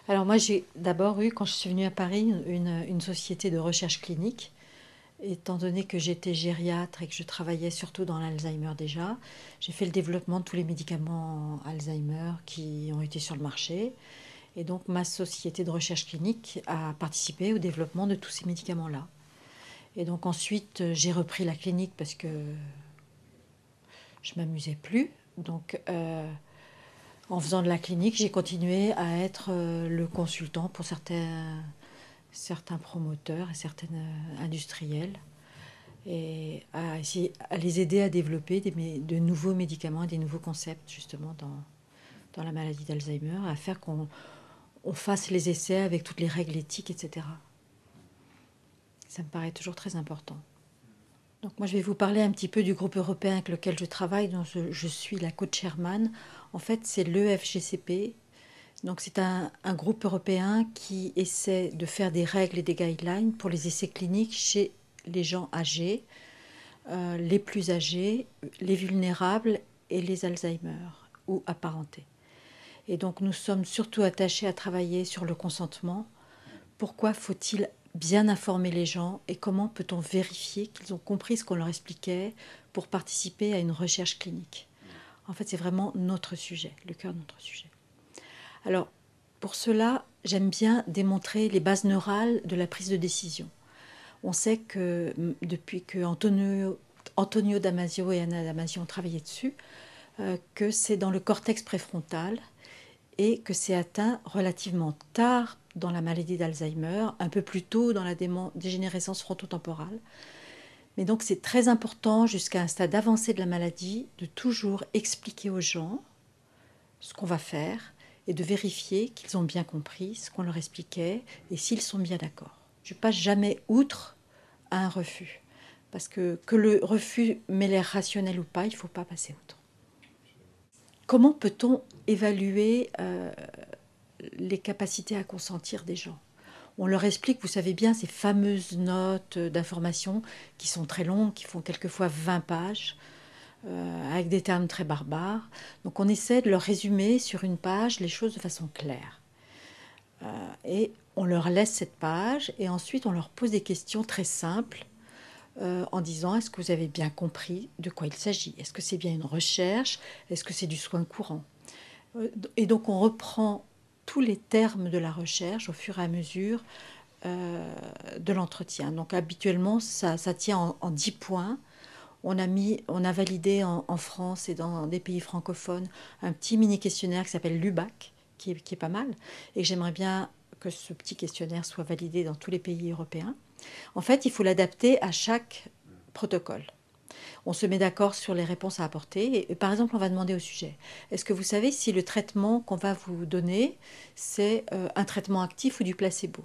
Alors moi, j'ai d'abord eu, quand je suis venue à Paris, une société de recherche clinique. Étant donné que j'étais gériatre et que je travaillais surtout dans l'Alzheimer déjà, j'ai fait le développement de tous les médicaments Alzheimer qui ont été sur le marché. Et donc ma société de recherche clinique a participé au développement de tous ces médicaments-là. Et donc ensuite, j'ai repris la clinique parce que je m'amusais plus. Donc en faisant de la clinique, j'ai continué à être le consultant pour certains promoteurs et certaines industriels et à essayer à les aider à développer de nouveaux médicaments et des nouveaux concepts justement dans la maladie d'Alzheimer, à faire qu'on fasse les essais avec toutes les règles éthiques, etc. Ça me paraît toujours très important. Donc moi je vais vous parler un petit peu du groupe européen avec lequel je travaille, dont je suis la co-chairman. En fait c'est l'EFGCP. Donc c'est un groupe européen qui essaie de faire des règles et des guidelines pour les essais cliniques chez les gens âgés, les plus âgés, les vulnérables et les Alzheimer ou apparentés. Et donc nous sommes surtout attachés à travailler sur le consentement. Pourquoi faut-il bien informer les gens et comment peut-on vérifier qu'ils ont compris ce qu'on leur expliquait pour participer à une recherche clinique? En fait, c'est vraiment notre sujet, le cœur de notre sujet. Alors, pour cela, j'aime bien démontrer les bases neurales de la prise de décision. On sait que depuis que Antonio Damasio et Anna Damasio ont travaillé dessus, que c'est dans le cortex préfrontal et que c'est atteint relativement tard dans la maladie d'Alzheimer, un peu plus tôt dans la dégénérescence frontotemporale. Mais donc c'est très important jusqu'à un stade avancé de la maladie de toujours expliquer aux gens ce qu'on va faire et de vérifier qu'ils ont bien compris ce qu'on leur expliquait et s'ils sont bien d'accord. Je ne passe jamais outre à un refus. Parce que le refus m'ait l'air rationnel ou pas, il ne faut pas passer outre. Comment peut-on évaluer les capacités à consentir des gens? On leur explique, vous savez bien, ces fameuses notes d'information qui sont très longues, qui font quelquefois 20 pages, avec des termes très barbares. Donc on essaie de leur résumer sur une page les choses de façon claire. Et on leur laisse cette page et ensuite on leur pose des questions très simples en disant est-ce que vous avez bien compris de quoi il s'agit? Est-ce que c'est bien une recherche? Est-ce que c'est du soin courant? Et donc on reprend tous les termes de la recherche au fur et à mesure de l'entretien. Donc habituellement, ça tient en 10 points. On a validé en France et dans des pays francophones un petit mini-questionnaire qui s'appelle l'UBAC, qui est pas mal, et j'aimerais bien que ce petit questionnaire soit validé dans tous les pays européens. En fait, il faut l'adapter à chaque protocole. On se met d'accord sur les réponses à apporter. Et, par exemple, on va demander au sujet, est-ce que vous savez si le traitement qu'on va vous donner, c'est un traitement actif ou du placebo?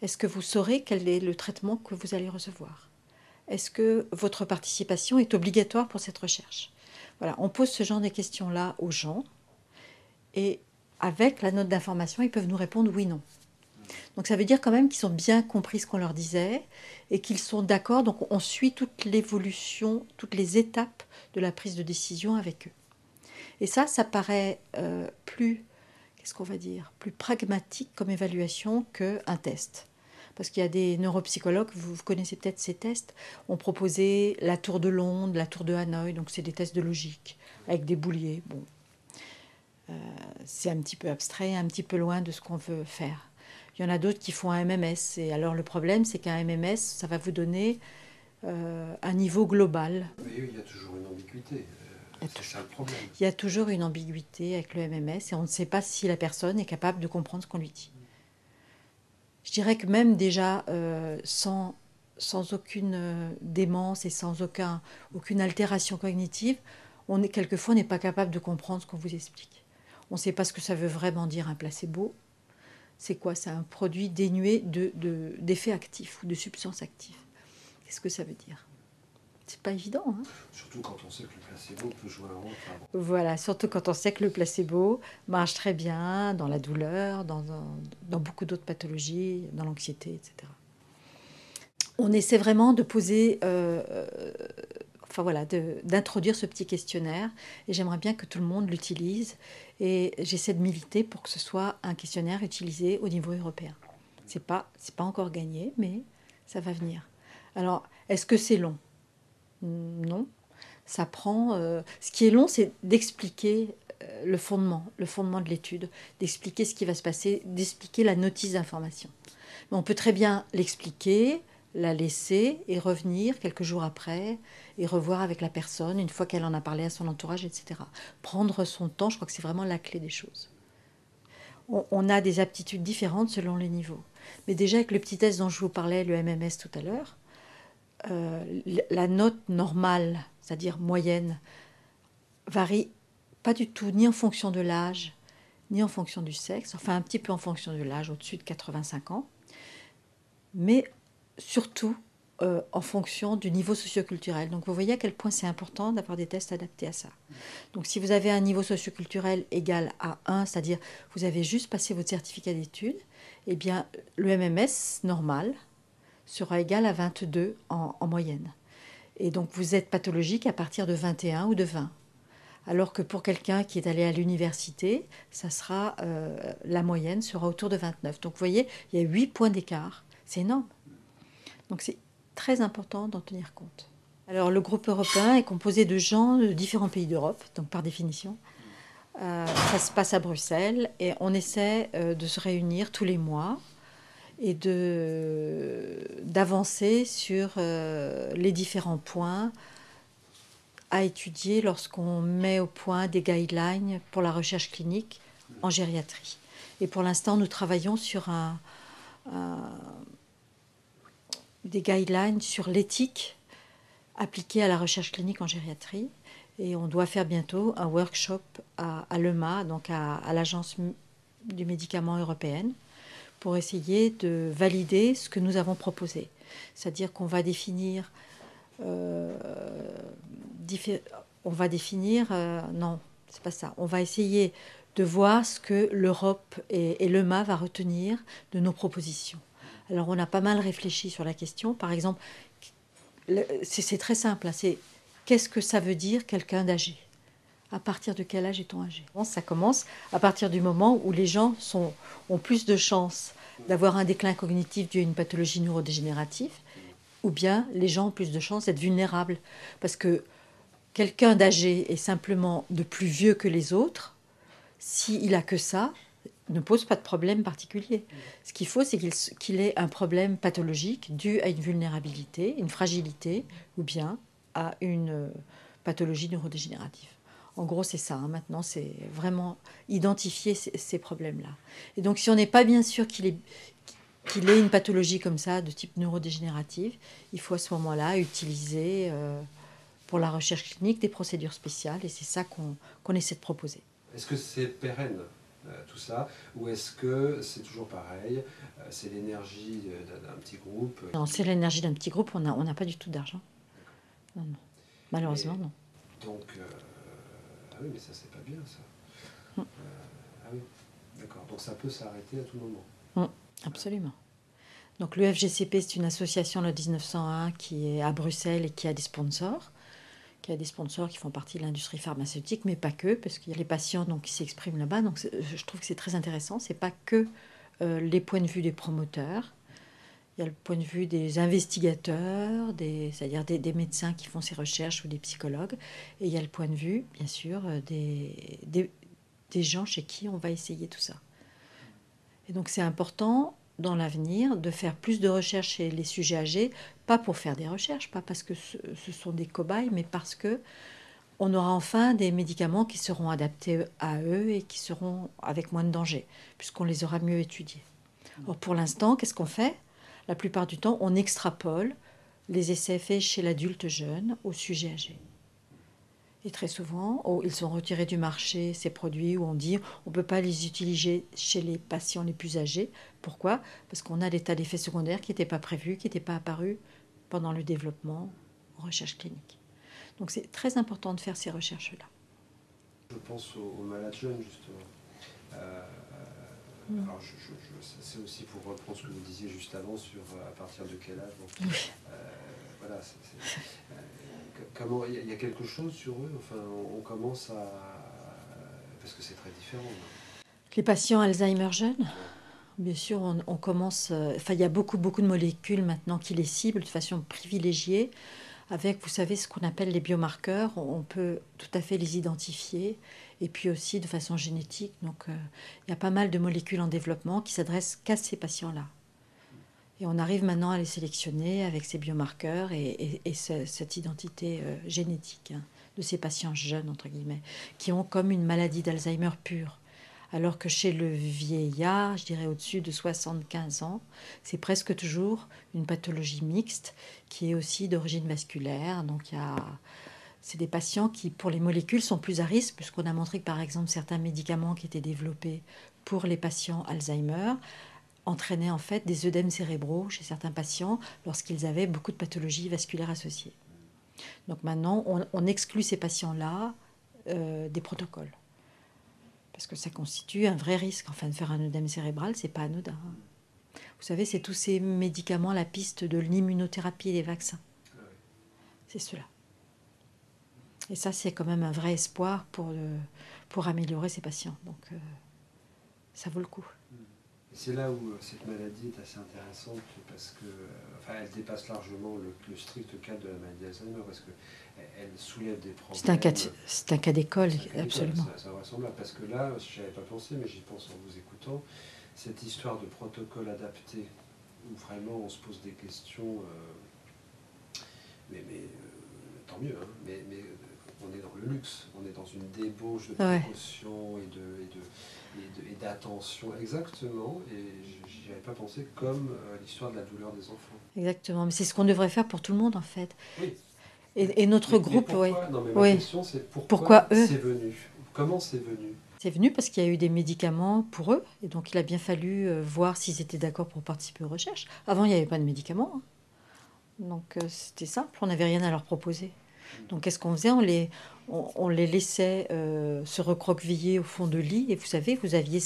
Est-ce que vous saurez quel est le traitement que vous allez recevoir? Est-ce que votre participation est obligatoire pour cette recherche? Voilà, on pose ce genre de questions-là aux gens et avec la note d'information, ils peuvent nous répondre oui, non. Donc ça veut dire quand même qu'ils ont bien compris ce qu'on leur disait et qu'ils sont d'accord. Donc on suit toute l'évolution, toutes les étapes de la prise de décision avec eux. Et ça paraît plus, qu'est-ce qu'on va dire, plus pragmatique comme évaluation qu'un test. Parce qu'il y a des neuropsychologues, vous connaissez peut-être ces tests, ont proposé la tour de Londres, la tour de Hanoï, donc c'est des tests de logique, avec des bouliers. Bon, c'est un petit peu abstrait, un petit peu loin de ce qu'on veut faire. Il y en a d'autres qui font un MMS. Et alors le problème, c'est qu'un MMS, ça va vous donner un niveau global. Oui, oui, il y a toujours une ambiguïté. C'est ça le problème. Il y a toujours une ambiguïté avec le MMS et on ne sait pas si la personne est capable de comprendre ce qu'on lui dit. Je dirais que même déjà sans aucune démence et sans aucune altération cognitive, quelquefois on n'est pas capable de comprendre ce qu'on vous explique. On ne sait pas ce que ça veut vraiment dire un placebo. C'est quoi? C'est un produit dénué d'effets actifs ou de substances actives. Qu'est-ce que ça veut dire? C'est pas évident, hein? Surtout quand on sait que le placebo peut jouer un rôle. Enfin, bon. Voilà, surtout quand on sait que le placebo marche très bien dans la douleur, dans beaucoup d'autres pathologies, dans l'anxiété, etc. On essaie vraiment de poser enfin voilà, d'introduire ce petit questionnaire. Et j'aimerais bien que tout le monde l'utilise. Et j'essaie de militer pour que ce soit un questionnaire utilisé au niveau européen. C'est pas encore gagné, mais ça va venir. Alors, est-ce que c'est long? Non. Ça prend. Ce qui est long, c'est d'expliquer le fondement de l'étude, d'expliquer ce qui va se passer, d'expliquer la notice d'information. Mais on peut très bien l'expliquer, la laisser et revenir quelques jours après et revoir avec la personne une fois qu'elle en a parlé à son entourage, etc. Prendre son temps, je crois que c'est vraiment la clé des choses. On a des aptitudes différentes selon les niveaux. Mais déjà avec le petit test dont je vous parlais, le MMS tout à l'heure, la note normale, c'est-à-dire moyenne, varie pas du tout ni en fonction de l'âge, ni en fonction du sexe, enfin un petit peu en fonction de l'âge, au-dessus de 85 ans, mais surtout en fonction du niveau socioculturel. Donc vous voyez à quel point c'est important d'avoir des tests adaptés à ça. Donc si vous avez un niveau socioculturel égal à 1, c'est-à-dire vous avez juste passé votre certificat d'études, eh bien le MMS normal sera égal à 22 en moyenne. Et donc vous êtes pathologique à partir de 21 ou de 20. Alors que pour quelqu'un qui est allé à l'université, ça sera, la moyenne sera autour de 29. Donc vous voyez, il y a 8 points d'écart. C'est énorme. Donc c'est très important d'en tenir compte. Alors le groupe européen est composé de gens de différents pays d'Europe, donc par définition. Ça se passe à Bruxelles et on essaie de se réunir tous les mois et d'avancer sur les différents points à étudier lorsqu'on met au point des guidelines pour la recherche clinique en gériatrie. Et pour l'instant, nous travaillons sur des guidelines sur l'éthique appliquée à la recherche clinique en gériatrie. Et on doit faire bientôt un workshop à l'EMA, donc à l'Agence du médicament européenne, pour essayer de valider ce que nous avons proposé. C'est-à-dire qu'on va définir non, c'est pas ça. On va essayer de voir ce que l'Europe et l'EMA va retenir de nos propositions. Alors on a pas mal réfléchi sur la question. Par exemple, c'est très simple. C'est qu'est-ce que ça veut dire quelqu'un d'âgé? À partir de quel âge est-on âgé? Ça commence à partir du moment où les gens ont plus de chances d'avoir un déclin cognitif dû à une pathologie neurodégénérative, ou bien les gens ont plus de chances d'être vulnérables. Parce que quelqu'un d'âgé est simplement de plus vieux que les autres, s'il a que ça, ne pose pas de problème particulier. Ce qu'il faut, c'est qu'il ait un problème pathologique dû à une vulnérabilité, une fragilité, ou bien à une pathologie neurodégénérative. En gros, c'est ça. Maintenant, c'est vraiment identifier ces problèmes-là. Et donc, si on n'est pas bien sûr qu'il ait une pathologie comme ça, de type neurodégénérative, il faut à ce moment-là utiliser pour la recherche clinique des procédures spéciales, et c'est ça qu'on essaie de proposer. Est-ce que c'est pérenne tout ça, ou est-ce que c'est toujours pareil, c'est l'énergie d'un petit groupe? Non, c'est l'énergie d'un petit groupe, on n'a pas du tout d'argent. Non, non. Malheureusement, non. Donc, ah oui, mais ça c'est pas bien ça. Ah oui, d'accord. Donc ça peut s'arrêter à tout moment. Absolument. Donc le FGCP, c'est une association le 1901 qui est à Bruxelles et qui a des sponsors. Qui font partie de l'industrie pharmaceutique, mais pas que, parce qu'il y a les patients donc, qui s'expriment là-bas. Donc je trouve que c'est très intéressant. Ce n'est pas que les points de vue des promoteurs. Il y a le point de vue des investigateurs, c'est-à-dire des médecins qui font ces recherches ou des psychologues. Et il y a le point de vue, bien sûr, des gens chez qui on va essayer tout ça. Et donc c'est important dans l'avenir de faire plus de recherches chez les sujets âgés, pas pour faire des recherches, pas parce que ce sont des cobayes, mais parce que on aura enfin des médicaments qui seront adaptés à eux et qui seront avec moins de danger, puisqu'on les aura mieux étudiés. Or pour l'instant, qu'est-ce qu'on fait? La plupart du temps, on extrapole les essais faits chez l'adulte jeune au sujet âgé. Et très souvent, ils sont retirés du marché, ces produits, où on dit on ne peut pas les utiliser chez les patients les plus âgés. Pourquoi? Parce qu'on a des tas d'effets secondaires qui n'étaient pas prévus, qui n'étaient pas apparus pendant le développement en recherche clinique. Donc c'est très important de faire ces recherches-là. Je pense aux malades jeunes, justement. Alors, c'est aussi pour reprendre ce que vous disiez juste avant sur à partir de quel âge. Bon, voilà, Comment, il y a quelque chose sur eux, enfin, on commence à... Parce que c'est très différent. Les patients Alzheimer jeunes, Ouais. bien sûr, on commence... Enfin, il y a beaucoup de molécules maintenant qui les ciblent de façon privilégiée. Avec, vous savez, ce qu'on appelle les biomarqueurs, on peut tout à fait les identifier. Et puis aussi de façon génétique. Donc, il y a pas mal de molécules en développement qui s'adressent qu'à ces patients-là. Et on arrive maintenant à les sélectionner avec ces biomarqueurs et cette identité génétique hein, de ces patients jeunes, entre guillemets, qui ont comme une maladie d'Alzheimer pure. Alors que chez le vieillard, je dirais au-dessus de 75 ans, c'est presque toujours une pathologie mixte qui est aussi d'origine vasculaire. Donc c'est des patients qui, pour les molécules, sont plus à risque, puisqu'on a montré que, par exemple, certains médicaments qui étaient développés pour les patients Alzheimer entraînaient en fait des œdèmes cérébraux chez certains patients lorsqu'ils avaient beaucoup de pathologies vasculaires associées. Donc maintenant, on exclut ces patients-là des protocoles. Parce que ça constitue un vrai risque. Enfin, de faire un œdème cérébral, c'est pas anodin. Vous savez, c'est tous ces médicaments à la piste de l'immunothérapie et des vaccins. C'est cela. Et ça, c'est quand même un vrai espoir pour améliorer ces patients. Donc, ça vaut le coup. C'est là où cette maladie est assez intéressante parce que, enfin, elle dépasse largement le strict cadre de la maladie d'Alzheimer parce qu'elle soulève des problèmes. C'est un cas d'école, absolument. Ça ressemble à, parce que là, je n'y avais pas pensé, mais j'y pense en vous écoutant, cette histoire de protocole adapté où vraiment on se pose des questions, tant mieux, hein, mais on est dans le luxe, on est dans une débauche de précaution et d'attention, exactement, et j'y avais pas pensé, comme l'histoire de la douleur des enfants. Exactement, mais c'est ce qu'on devrait faire pour tout le monde en fait. Oui. Et notre groupe, pourquoi, oui. Non, mais ma question c'est pourquoi eux c'est venu? Comment c'est venu? C'est venu parce qu'il y a eu des médicaments pour eux, et donc il a bien fallu voir s'ils étaient d'accord pour participer aux recherches. Avant, il n'y avait pas de médicaments, hein. Donc c'était simple, on n'avait rien à leur proposer. Donc qu'est-ce qu'on faisait? On les laissait se recroqueviller au fond de lit, et vous savez, vous aviez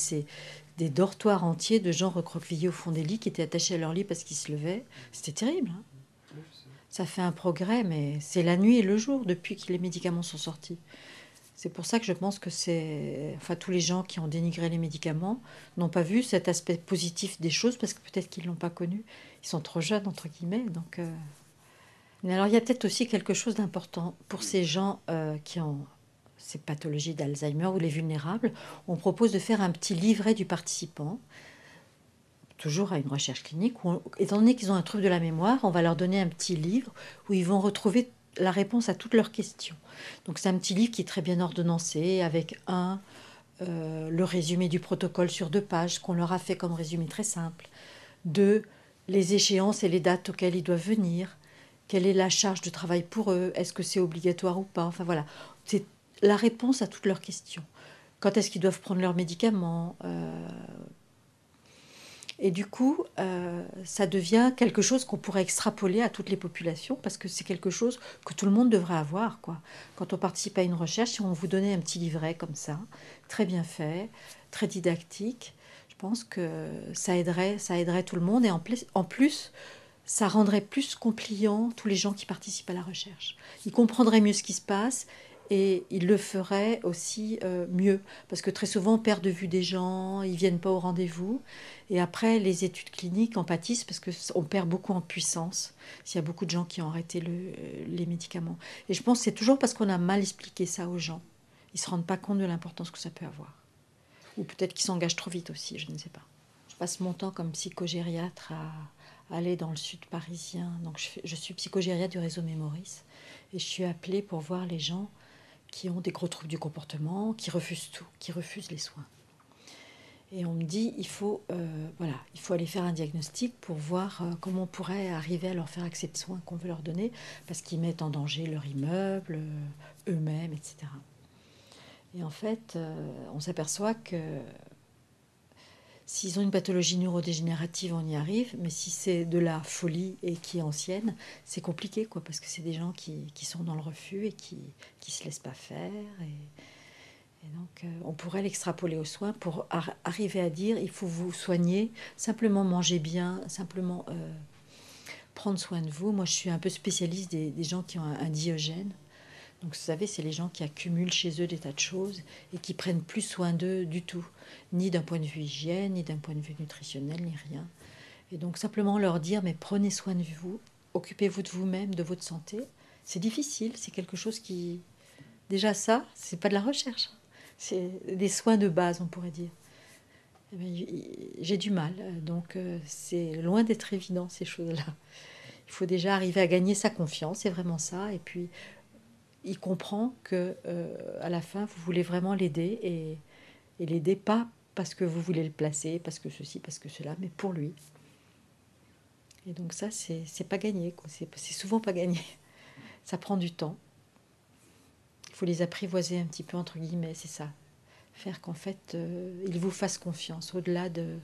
des dortoirs entiers de gens recroquevillés au fond des lits qui étaient attachés à leur lit parce qu'ils se levaient. C'était terrible, hein. Ça fait un progrès, mais c'est la nuit et le jour depuis que les médicaments sont sortis. C'est pour ça que je pense que enfin, tous les gens qui ont dénigré les médicaments n'ont pas vu cet aspect positif des choses parce que peut-être qu'ils ne l'ont pas connu. Ils sont trop jeunes, entre guillemets. Donc, Mais alors, il y a peut-être aussi quelque chose d'important pour ces gens qui ont ces pathologies d'Alzheimer ou les vulnérables. On propose de faire un petit livret du participant, toujours à une recherche clinique, où étant donné qu'ils ont un trouble de la mémoire, on va leur donner un petit livre où ils vont retrouver la réponse à toutes leurs questions. Donc c'est un petit livre qui est très bien ordonnancé, avec le résumé du protocole sur 2 pages, qu'on leur a fait comme résumé très simple. 2, les échéances et les dates auxquelles ils doivent venir. Quelle est la charge de travail pour eux? Est-ce que c'est obligatoire ou pas? Enfin voilà, c'est la réponse à toutes leurs questions. Quand est-ce qu'ils doivent prendre leurs médicaments? Et du coup, ça devient quelque chose qu'on pourrait extrapoler à toutes les populations parce que c'est quelque chose que tout le monde devrait avoir, quoi. Quand on participe à une recherche, si on vous donnait un petit livret comme ça, très bien fait, très didactique, je pense que ça aiderait tout le monde. Et en plus, ça rendrait plus compliant tous les gens qui participent à la recherche. Ils comprendraient mieux ce qui se passe et ils le feraient aussi mieux. Parce que très souvent, on perd de vue des gens, ils ne viennent pas au rendez-vous. Et après, les études cliniques en pâtissent parce qu'on perd beaucoup en puissance s'il y a beaucoup de gens qui ont arrêté les médicaments. Et je pense que c'est toujours parce qu'on a mal expliqué ça aux gens. Ils ne se rendent pas compte de l'importance que ça peut avoir. Ou peut-être qu'ils s'engagent trop vite aussi, je ne sais pas. Je passe mon temps comme psychogériatre à aller dans le sud parisien. Donc je suis psychogériatre du réseau Mémoris. Et je suis appelée pour voir les gens qui ont des gros troubles du comportement, qui refusent tout, qui refusent les soins. Et on me dit, il faut aller faire un diagnostic pour voir comment on pourrait arriver à leur faire accepter les soins qu'on veut leur donner, parce qu'ils mettent en danger leur immeuble, eux-mêmes, etc. Et en fait, on s'aperçoit que s'ils ont une pathologie neurodégénérative, on y arrive, mais si c'est de la folie et qui est ancienne, c'est compliqué, quoi, parce que c'est des gens qui sont dans le refus et qui se laissent pas faire. Et donc, on pourrait l'extrapoler aux soins pour arriver à dire il faut vous soigner, simplement manger bien, simplement prendre soin de vous, moi je suis un peu spécialiste des gens qui ont un Diogène. Donc vous savez, c'est les gens qui accumulent chez eux des tas de choses et qui prennent plus soin d'eux du tout, ni d'un point de vue hygiène, ni d'un point de vue nutritionnel, ni rien. Et donc simplement leur dire, mais prenez soin de vous, occupez-vous de vous-même, de votre santé. C'est difficile, c'est quelque chose qui... Déjà ça, c'est pas de la recherche, c'est des soins de base, on pourrait dire. Eh bien, j'ai du mal, donc c'est loin d'être évident ces choses-là. Il faut déjà arriver à gagner sa confiance, c'est vraiment ça. Et puis il comprend que à la fin, vous voulez vraiment l'aider et l'aider pas parce que vous voulez le placer, parce que ceci, parce que cela, mais pour lui. Et donc ça, c'est pas gagné, quoi. C'est souvent pas gagné. Ça prend du temps. Il faut les apprivoiser un petit peu, entre guillemets, c'est ça. Faire qu'en fait, ils vous fassent confiance, au-delà de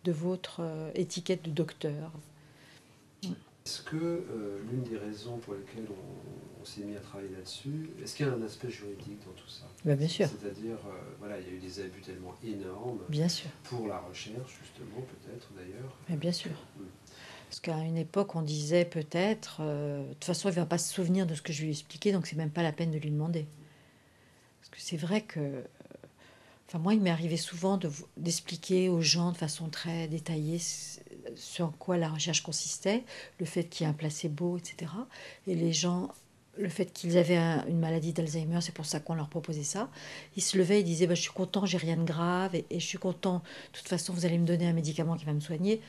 votre étiquette de docteur. Est-ce que l'une des raisons pour lesquelles on s'est mis à travailler là-dessus, est-ce qu'il y a un aspect juridique dans tout ça? Ben, bien sûr. C'est-à-dire, voilà, il y a eu des abus tellement énormes bien sûr. pour la recherche, justement, peut-être d'ailleurs. Mais bien sûr. Parce qu'à une époque, on disait peut-être, de toute façon, il ne va pas se souvenir de ce que je lui ai expliqué, donc c'est même pas la peine de lui demander. Parce que c'est vrai que... Enfin, moi, il m'est arrivé souvent d'expliquer aux gens de façon très détaillée sur quoi la recherche consistait, le fait qu'il y ait un placebo, etc. Et les gens, le fait qu'ils avaient une maladie d'Alzheimer, c'est pour ça qu'on leur proposait ça. Ils se levaient, ils disaient bah, « je suis content, j'ai rien de grave, et je suis content, de toute façon, vous allez me donner un médicament qui va me soigner ».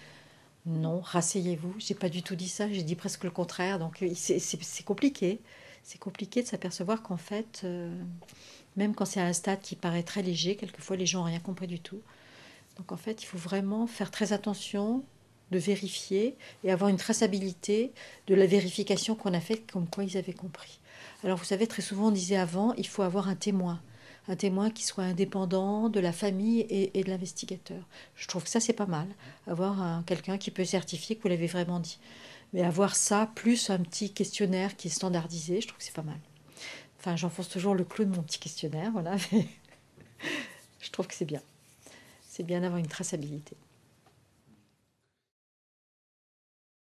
Non, rasseyez-vous, j'ai pas du tout dit ça, j'ai dit presque le contraire. Donc c'est compliqué. C'est compliqué de s'apercevoir qu'en fait, même quand c'est à un stade qui paraît très léger, quelquefois les gens n'ont rien compris du tout. Donc en fait, il faut vraiment faire très attention de vérifier et avoir une traçabilité de la vérification qu'on a faite, comme quoi ils avaient compris. Alors vous savez, très souvent on disait avant, il faut avoir un témoin qui soit indépendant de la famille et de l'investigateur. Je trouve que ça c'est pas mal, avoir quelqu'un qui peut certifier que vous l'avez vraiment dit. Mais avoir ça, plus un petit questionnaire qui est standardisé, je trouve que c'est pas mal. Enfin, j'enfonce toujours le clou de mon petit questionnaire, voilà. Mais je trouve que c'est bien. C'est bien d'avoir une traçabilité.